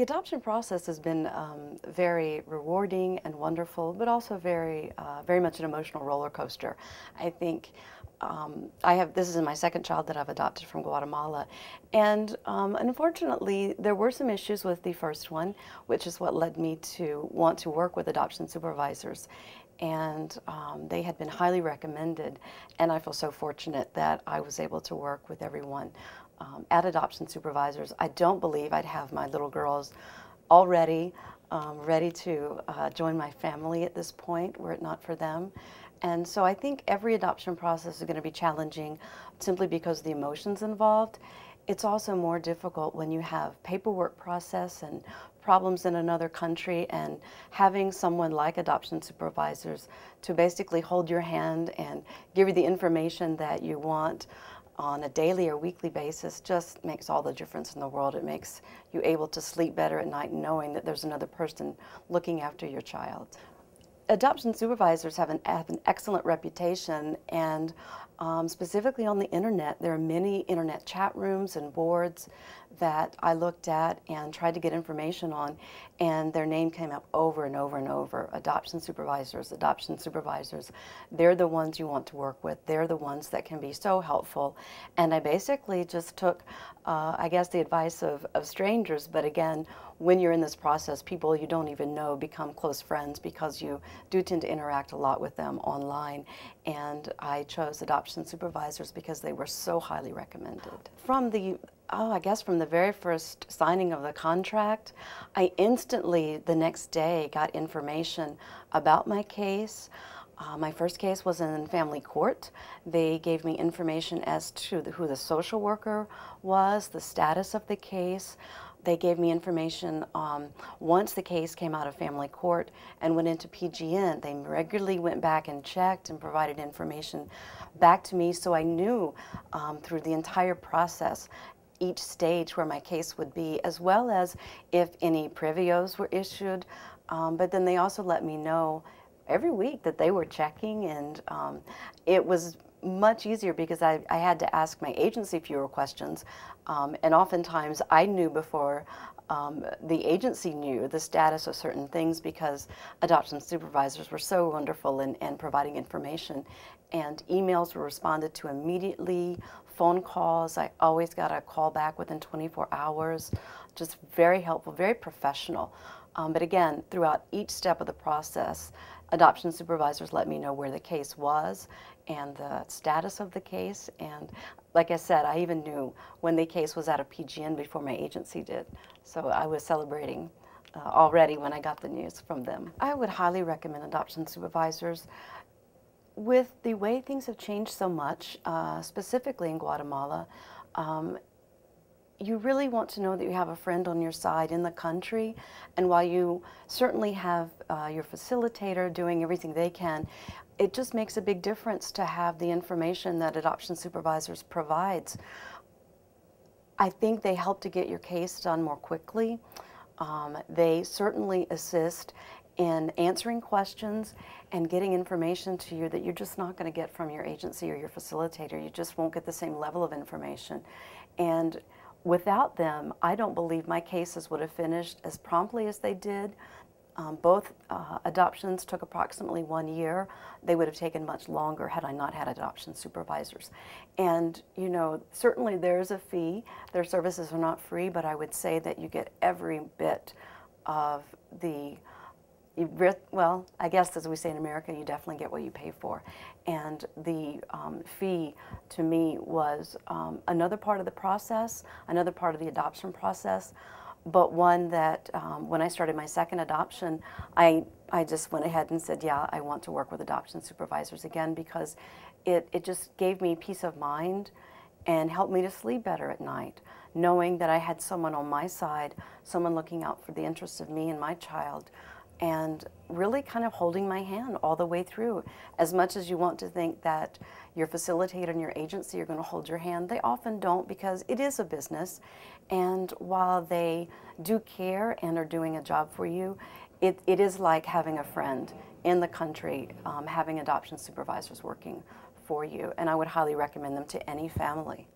adoption process has been very rewarding and wonderful, but also very much an emotional roller coaster. I think this is my second child that I've adopted from Guatemala, and unfortunately, there were some issues with the first one, which is what led me to want to work with adoption supervisors. And they had been highly recommended, and I feel so fortunate that I was able to work with everyone at adoption supervisors. I don't believe I'd have my little girls already ready to join my family at this point were it not for them. And so I think every adoption process is going to be challenging simply because of the emotions involved. It's also more difficult when you have paperwork process and problems in another country, and having someone like adoption supervisors to basically hold your hand and give you the information that you want on a daily or weekly basis just makes all the difference in the world. It makes you able to sleep better at night knowing that there's another person looking after your child. Adoption supervisors have an excellent reputation, and specifically on the internet, there are many internet chat rooms and boards that I looked at and tried to get information on, and their name came up over and over and over. Adoption supervisors, adoption supervisors. They're the ones you want to work with. They're the ones that can be so helpful. And I basically just took, I guess, the advice of strangers, but again, when you're in this process, people you don't even know become close friends because you do tend to interact a lot with them online. And I chose adoption supervisors because they were so highly recommended. From the very first signing of the contract, I instantly, the next day, got information about my case. My first case was in family court. They gave me information as to who the social worker was, the status of the case. They gave me information once the case came out of family court and went into PGN. They regularly went back and checked and provided information back to me, so I knew through the entire process each stage where my case would be, as well as if any previos were issued. But then they also let me know every week that they were checking, and it was much easier because I had to ask my agency fewer questions, and oftentimes I knew before the agency knew the status of certain things because adoption supervisors were so wonderful in providing information, and emails were responded to immediately, phone calls, I always got a call back within 24 hours, just very helpful, very professional. But again, throughout each step of the process, adoption supervisors let me know where the case was and the status of the case. And like I said, I even knew when the case was out of PGN before my agency did. So I was celebrating already when I got the news from them. I would highly recommend adoption supervisors. With the way things have changed so much, specifically in Guatemala, you really want to know that you have a friend on your side in the country, and while you certainly have your facilitator doing everything they can, it just makes a big difference to have the information that adoption supervisors provides. I think they help to get your case done more quickly. They certainly assist in answering questions and getting information to you that you're just not going to get from your agency or your facilitator. You just won't get the same level of information. And without them, I don't believe my cases would have finished as promptly as they did. Both adoptions took approximately 1 year. They would have taken much longer had I not had adoption supervisors. And, you know, certainly there is a fee. Their services are not free, but I would say that you get every bit of the, well, I guess as we say in America, you definitely get what you pay for. And the fee to me was another part of the process, another part of the adoption process, but one that when I started my second adoption, I just went ahead and said, yeah, I want to work with adoption supervisors again, because it just gave me peace of mind and helped me to sleep better at night, knowing that I had someone on my side, someone looking out for the interests of me and my child, and really kind of holding my hand all the way through. As much as you want to think that your facilitator and your agency are going to hold your hand, they often don't, because it is a business. And while they do care and are doing a job for you, it is like having a friend in the country, having adoption supervisors working for you. And I would highly recommend them to any family.